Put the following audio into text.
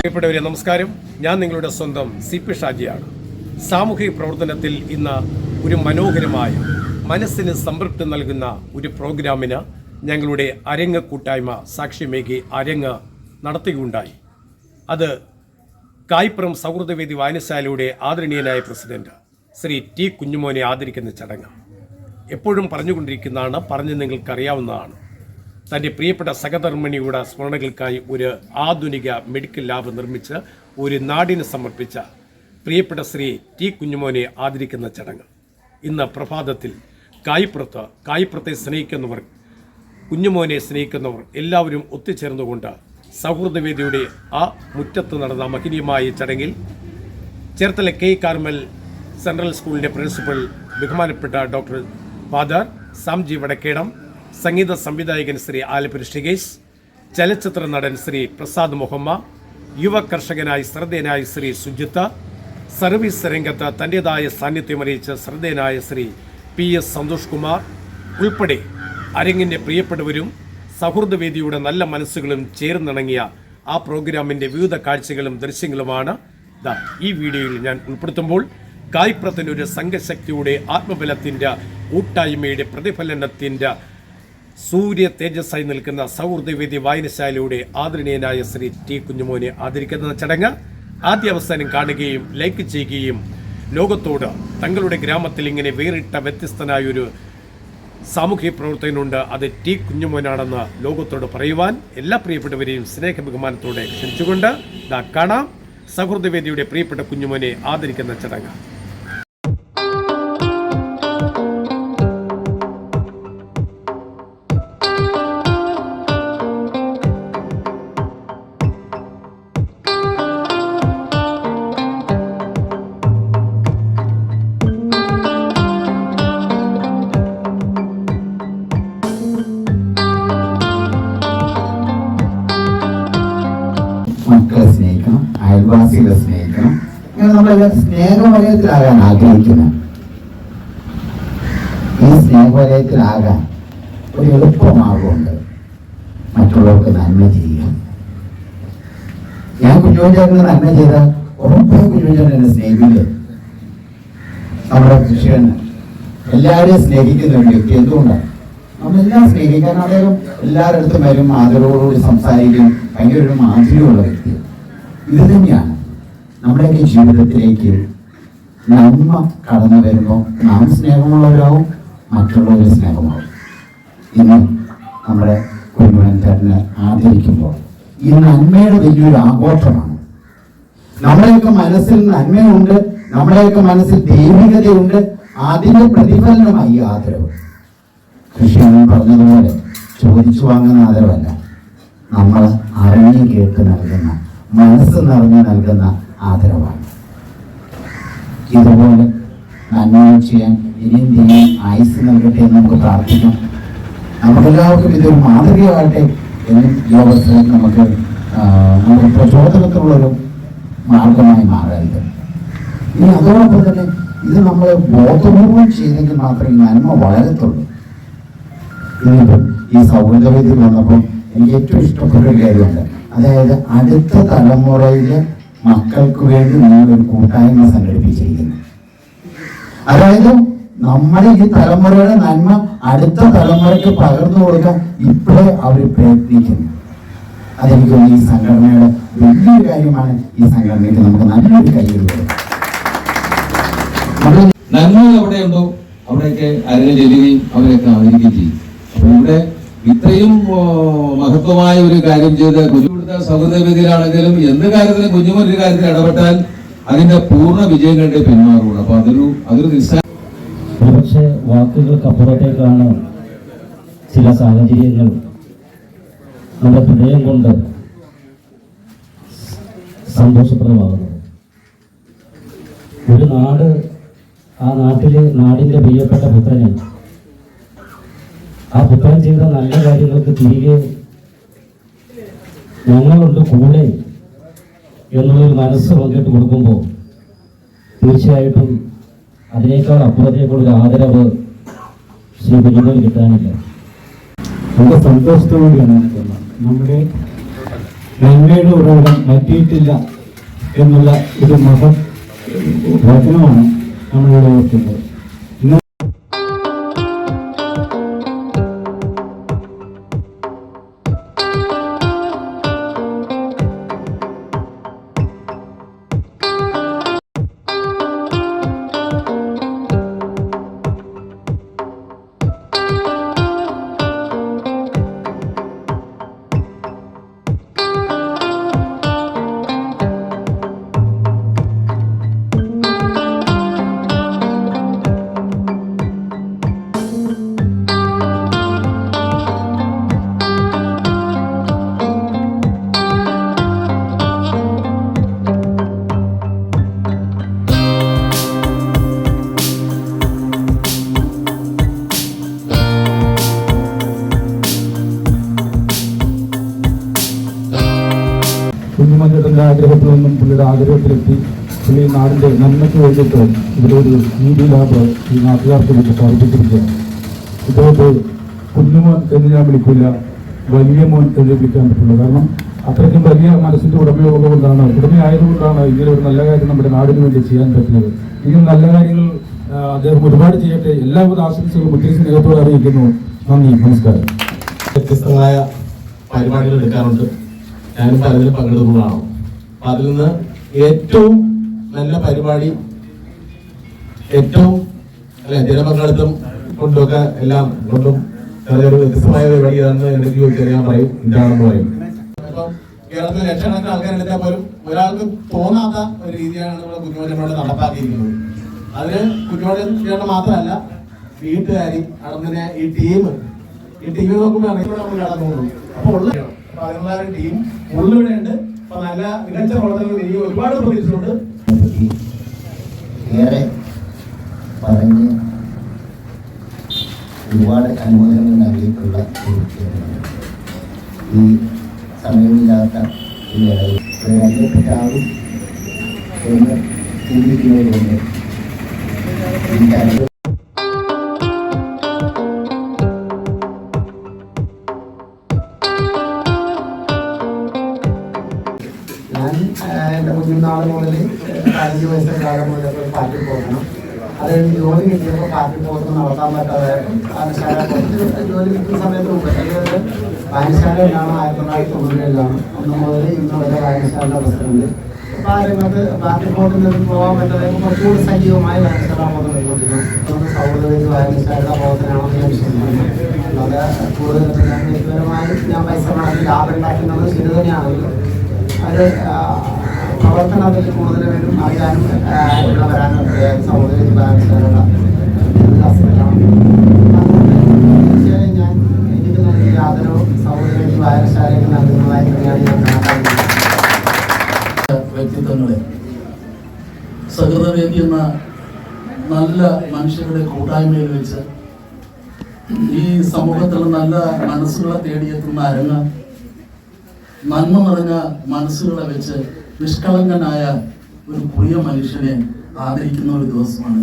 പ്രിയപ്പെട്ടവരെ നമസ്കാരം. ഞാൻ നിങ്ങളുടെ സ്വന്തം CP ഷാജിയാണ്. സാമൂഹിക പ്രവർത്തനത്തിൽ ഇന്ന് ഒരു മനോഹരമായ മനസ്സിന് സംതൃപ്തി നൽകുന്ന ഒരു പ്രോഗ്രാമിന് ഞങ്ങളുടെ അരങ്ങ് കൂട്ടായ്മ സാക്ഷ്യമേകി അരങ്ങ് നടത്തുകയുണ്ടായി. അത് കായിപ്പുറം സൗഹൃദവേദി വായനശാലയുടെ ആദരണീയനായ പ്രസിഡന്റ് ശ്രീ T. കുഞ്ഞുമോനെ ആദരിക്കുന്ന ചടങ്ങ്. എപ്പോഴും പറഞ്ഞുകൊണ്ടിരിക്കുന്നതാണ്, പറഞ്ഞ് നിങ്ങൾക്കറിയാവുന്നതാണ്. തൻ്റെ പ്രിയപ്പെട്ട സഹധർമ്മിണിയുടെ സ്മരണകൾക്കായി ഒരു ആധുനിക മെഡിക്കൽ ലാബ് നിർമ്മിച്ച് ഒരു നാടിന് സമർപ്പിച്ച പ്രിയപ്പെട്ട ശ്രീ T. കുഞ്ഞുമോനെ ആദരിക്കുന്ന ചടങ്ങ് ഇന്ന് പ്രഭാതത്തിൽ കായിപ്പുറത്തെ സ്നേഹിക്കുന്നവർ, കുഞ്ഞുമോനെ സ്നേഹിക്കുന്നവർ എല്ലാവരും ഒത്തുചേർന്നുകൊണ്ട് സൗഹൃദവേദിയുടെ ആ മുറ്റത്ത് നടന്ന മഹനീയമായ ചടങ്ങിൽ ചേർത്തല K. കാർമൽ സെൻട്രൽ സ്കൂളിൻ്റെ പ്രിൻസിപ്പൽ ബഹുമാനപ്പെട്ട ഡോക്ടർ ഫാദർ സാംജി വടക്കേടം, സംഗീത സംവിധായകൻ ശ്രീ ആലപ്പുര ഷികേഷ്, ചലച്ചിത്ര നടൻ ശ്രീ പ്രസാദ് മുഹമ്മ, യുവ കർഷകനായി ശ്രദ്ധേയനായ ശ്രീ സുജിത്ത്, സർവീസ് രംഗത്ത് തൻ്റെതായ സാന്നിധ്യം അറിയിച്ച ശ്രദ്ധേയനായ ശ്രീ PS സന്തോഷ് കുമാർ ഉൾപ്പെടെ അരങ്ങിൻ്റെ പ്രിയപ്പെട്ടവരും സൗഹൃദവേദിയുടെ നല്ല മനസ്സുകളും ചേർന്നിണങ്ങിയ ആ പ്രോഗ്രാമിൻ്റെ വിവിധ കാഴ്ചകളും ദൃശ്യങ്ങളുമാണ് ഈ വീഡിയോയിൽ ഞാൻ ഉൾപ്പെടുത്തുമ്പോൾ കായിപ്പുറത്തിൻ്റെ ഒരു സംഘശക്തിയുടെ ആത്മബലത്തിൻ്റെ കൂട്ടായ്മയുടെ പ്രതിഫലനത്തിൻ്റെ സൂര്യ തേജസ്സായി നിൽക്കുന്ന സൗഹൃദവേദി വായനശാലയുടെ ആദരണീയനായ ശ്രീ T. കുഞ്ഞുമോനെ ആദരിക്കുന്ന ചടങ്ങ് ആദ്യ അവസാനം കാണുകയും ലൈക്ക് ചെയ്യുകയും ലോകത്തോട് തങ്ങളുടെ ഗ്രാമത്തിൽ ഇങ്ങനെ വേറിട്ട വ്യത്യസ്തനായൊരു സാമൂഹ്യ പ്രവർത്തകനുണ്ട്, അത് T. കുഞ്ഞുമോനാണെന്ന് ലോകത്തോട് പറയുവാൻ എല്ലാ പ്രിയപ്പെട്ടവരെയും സ്നേഹബഹുമാനത്തോടെ ക്ഷണിച്ചുകൊണ്ട് കാണാം സൗഹൃദവേദിയുടെ പ്രിയപ്പെട്ട കുഞ്ഞുമോനെ ആദരിക്കുന്ന ചടങ്ങ്. മക്കളെ സ്നേഹിക്കണം, അയൽവാസികളെ സ്നേഹിക്കണം. ഇങ്ങനെ നമ്മളെല്ലാം സ്നേഹവലയത്തിലാകാൻ ആഗ്രഹിക്കുന്നു. ഈ സ്നേഹവലയത്തിലാകാൻ ഒരു എളുപ്പമാർഗമുണ്ട്, മറ്റുള്ളവർക്ക് നന്മ ചെയ്യുക. ഞാൻ കുഞ്ഞുചേട്ടന് നന്മ ചെയ്ത ഉറപ്പായി കുഞ്ഞുചേട്ടൻ എന്നെ സ്നേഹിക്കില്ലേ? നമ്മുടെ കൃഷികന് എല്ലാവരെയും സ്നേഹിക്കുന്ന ഒരു വ്യക്തി. എന്തുകൊണ്ടാണ്? നമ്മളെല്ലാം സ്നേഹിക്കാൻ അദ്ദേഹം എല്ലാവരുടെ അടുത്തും വരും, ആദരവോടുകൂടി സംസാരിക്കും, ഭയങ്കര ഒരു മാധുര്യമുള്ള വ്യക്തി. ഇത് തന്നെയാണ് നമ്മുടെയൊക്കെ ജീവിതത്തിലേക്ക് നന്മ കടന്നു വരുമ്പോൾ നാം സ്നേഹമുള്ളവരാവും, മറ്റുള്ളവർ സ്നേഹമാവും. ഇന്ന് നമ്മുടെ കുഞ്ഞുമോൻ ചേട്ടനെ ആദരിക്കുമ്പോൾ ഈ നന്മയുടെ വലിയൊരു ആഘോഷമാണ്. നമ്മുടെയൊക്കെ മനസ്സിൽ നന്മയുണ്ട്, നമ്മുടെയൊക്കെ മനസ്സിൽ ദൈവികതയുണ്ട്. അതിന്റെ പ്രതിഫലനമായി ആദരവ്. കൃഷ്ണൻ പറഞ്ഞതുപോലെ ചോദിച്ചു വാങ്ങുന്ന ആദരവല്ല, നമ്മൾ അറിഞ്ഞു കേട്ട് നൽകുന്ന, മനസ്സ് നിറഞ്ഞു നൽകുന്ന ആദരവാണ്. ഇതുപോലെ നന്മകൾ ചെയ്യാൻ ഇനിയും ദൈവം ആയുസ് നൽകട്ടെ എന്ന് നമുക്ക് പ്രാർത്ഥിക്കാം. നമുക്കെല്ലാവർക്കും ഇതൊരു മാതൃകയാകട്ടെ എന്നും ഈ അവസരം നമുക്ക് പ്രചോദനത്തിനുള്ളൊരു മാർഗമായി മാറരുത്. ഇനി അതോടൊപ്പം തന്നെ ഇത് നമ്മൾ ബോധപൂർവം ചെയ്തെങ്കിൽ മാത്രമേ നന്മ വളരത്തുള്ളൂ. ഇന്നിപ്പം ഈ സൗഹൃദവേദി വന്നപ്പോൾ എനിക്ക് ഏറ്റവും ഇഷ്ടപ്പെട്ട ഒരു കാര്യമുണ്ട്. അതായത് അടുത്ത തലമുറയിലെ മക്കൾക്ക് വേണ്ടി നിങ്ങളൊരു കൂട്ടായ്മ സംഘടിപ്പിച്ചിരിക്കുന്നു. അതായത് നമ്മുടെ ഈ തലമുറയുടെ നന്മ അടുത്ത തലമുറയ്ക്ക് പകർന്നു കൊടുക്കാൻ ഇപ്പോഴേ അവർ പ്രയത്നിക്കുന്നു. അതെനിക്ക് ഈ സംഘടനയുടെ വലിയൊരു കാര്യമാണ്. ഈ സംഘടനയ്ക്ക് നമുക്ക് നല്ലൊരു കയ്യിൽ കൊടുക്കും. നന്മ എവിടെയുണ്ടോ അവിടെയൊക്കെ അരങ്ങ് ചെല്ലുകയും അവരെയൊക്കെ ആദരിക്കുകയും ചെയ്യും. അപ്പൊ ഇവിടെ ഇത്രയും മഹത്വമായ ഒരു കാര്യം ചെയ്ത് കുഞ്ഞുകൊടുത്ത സൗഹൃദവേദിയിലാണെങ്കിലും എന്ത് കാര്യത്തിലും കുഞ്ഞുമോൻ ഒരു കാര്യത്തിൽ ഇടപെട്ടാൽ അതിന്റെ പൂർണ്ണ വിജയം കണ്ടേ പിന്മാറുള്ളൂ. അപ്പൊ അതൊരു നിസ്സാര പക്ഷേ വാക്കുകൾക്കപ്പുറത്തേക്കാണ് ചില സാഹചര്യങ്ങൾ നമ്മുടെ ഹൃദയം കൊണ്ട് സന്തോഷപ്രദമാകുന്നത്. ഒരു നാട്, ആ നാടിന്റെ പ്രിയപ്പെട്ട പുത്രനെ, ആ പുത്രൻ ചെയ്ത നല്ല കാര്യങ്ങൾക്ക് തിരികെ ഞങ്ങളുണ്ട് കൂടെ എന്നുള്ളൊരു മനസ്സ് പങ്കിട്ട് കൊടുക്കുമ്പോൾ തീർച്ചയായിട്ടും അതിനേക്കാൾ അപ്പുറത്തേക്കുള്ളൊരു ആദരവ് ശ്രീ കുഞ്ഞുമോൻ കിട്ടാനില്ല. നമുക്ക് സന്തോഷത്തോടെയാണ് നമ്മുടെ നന്മയുടെ ഉറവിടം പറ്റിയിട്ടില്ല എന്നുള്ള ഒരു വചനമാണ് നമ്മളിവിടെ ഓർക്കുന്നത്. കുഞ്ഞുമഞ്ചേട്ടൻ്റെ ആഗ്രഹത്തിൽ നിന്നും പുള്ളിയുടെ ആഗ്രഹത്തിലെത്തി പുള്ളി നാടിൻ്റെ നന്മയ്ക്ക് വേണ്ടിയിട്ട് ഇവിടെ ഒരു നീതി ലാബ് ഈ നാട്ടുകാർക്ക് വേണ്ടി സ്ഥാപിച്ചിരിക്കുകയാണ്. ഇദ്ദേഹത്തെ കുഞ്ഞുമോൻ എന്ന് ഞാൻ വിളിക്കില്ല, വലിയ മോൻ എന്ന് വിളിക്കാൻ പറ്റുള്ളൂ. കാരണം അത്രയ്ക്കും വലിയ മനസ്സിൻ്റെ ഉടമയായതുകൊണ്ടാണ് ഇങ്ങനെ ഒരു നല്ല കാര്യം നമ്മുടെ നാടിന് വേണ്ടി ചെയ്യാൻ പറ്റുന്നത്. ഇങ്ങനെ നല്ല കാര്യങ്ങൾ അദ്ദേഹം ഒരുപാട് ചെയ്യട്ടെ. എല്ലാവിധ ആശംസകളും ഒത്തിരി സ്നേഹത്തോടെ അറിയിക്കുന്നു. നന്ദി, നമസ്കാരം. വ്യത്യസ്തമായ പരിപാടികൾ എടുക്കാറുണ്ട്. ഞാനും പലതിലും പങ്കെടുക്കുന്നതാണ്. അപ്പം അതിൽ നിന്ന് ഏറ്റവും നല്ല പരിപാടി, ഏറ്റവും ജനപങ്കാളിത്തം കൊണ്ടൊക്കെ എല്ലാം കൊണ്ടും ഒരു വ്യത്യസ്തമായ പരിപാടി ഏതാണെന്ന് എനിക്ക് ചോദിച്ചറിയാൻ പറയും, എന്താണെന്ന് പറയും. ഇപ്പം കേരളത്തിൽ ലക്ഷക്കണക്കിന് ആൾക്കാരെടുത്താൽ പോലും ഒരാൾക്ക് തോന്നാത്ത ഒരു രീതിയാണ് നമ്മുടെ കുഞ്ഞുമോചനോട് നടപ്പാക്കിയിരിക്കുന്നത്. അതിന് കുഞ്ഞുമോചനം മാത്രമല്ല, വീട്ടുകാരി അടങ്ങനെ ഈ ടീം നോക്കുമ്പോൾ നമ്മൾ കടന്നു. അപ്പോൾ ഉള്ള അതിനുള്ള ടീം ഉള്ളിവിടെയുണ്ട്. അപ്പൊ നല്ല മികച്ച പ്രവർത്തനങ്ങൾ ഇനി ഒരുപാട് പ്രതീക്ഷിച്ചുണ്ട്. ഏറെ പറഞ്ഞ് ഒരുപാട് അനുമോദനങ്ങൾ നൽകിയിട്ടുള്ള ഒരു വ്യക്തിയാണ്. ഈ സമയമില്ലാത്ത ഈ ഇടയിൽ അറിയപ്പെട്ടാകും എന്ന് ചിന്തിക്കുന്നതുകൊണ്ട് എനിക്ക് എൻ്റെ കുഞ്ഞുനാൾ മുതൽ 15 വയസ്സിൻ്റെ കാലം മുതൽ പാർട്ടി പോകണം. അത് ജോലി കിട്ടിയപ്പോൾ പാർട്ടി പോകണം നടത്താൻ പറ്റാതെ വായനശാല ജോലി കിട്ടുന്ന സമയത്ത് വായനശാലയിലാണ് 1990-ലാണ് 1 മുതൽ ഇന്ന് വരെ വായനശാലയുടെ പ്രസിഡന്റ്. അപ്പോൾ ആ രംഗത്ത് പാർട്ടി ബോർഡിൽ നിന്ന് പോകാൻ പറ്റാതെ കുറച്ചുകൂടി സജീവമായി വായനശാല ബോധം കൈകൊണ്ടിരുന്നു. സൗഹൃദവേദി വായനശാലയുടെ ബോധനാണെന്ന് ഞാൻ വിശ്വസിക്കുന്നു. അല്ലാതെ കൂടുതൽ വ്യക്തിപരമായും ഞാൻ പൈസ മുടക്കി ലാഭം ഉണ്ടാക്കുന്നത് ശരി തന്നെയാണെങ്കിലും അത് പ്രവർത്തനത്തിൽ കൂടുതൽ പേരും അറിയാനും ഇവിടെ വരാനും സൗഹൃദവേദി വായനശാലയുടെ തീർച്ചയായും ഞാൻ എനിക്ക് നൽകിയ ആദരവും സൗഹൃദവേദി വായനശാലയ്ക്ക് നൽകുന്നതായി തന്നെയാണ് ഞാൻ കണക്കാക്കുന്നത്. വ്യക്തിത്വങ്ങളെ സഹൃദവേദി എന്ന നല്ല മനുഷ്യരുടെ കൂട്ടായ്മയിൽ വെച്ച് ഈ സമൂഹത്തിൽ നല്ല മനസ്സുകളെ തേടിയെത്തുന്ന അരങ്ങ്, നന്മ നിറഞ്ഞ മനസ്സുകളെ വെച്ച് നിഷ്കളങ്കനായ ഒരു പ്രിയ മനുഷ്യനെ ആദരിക്കുന്ന ഒരു ദിവസമാണ്.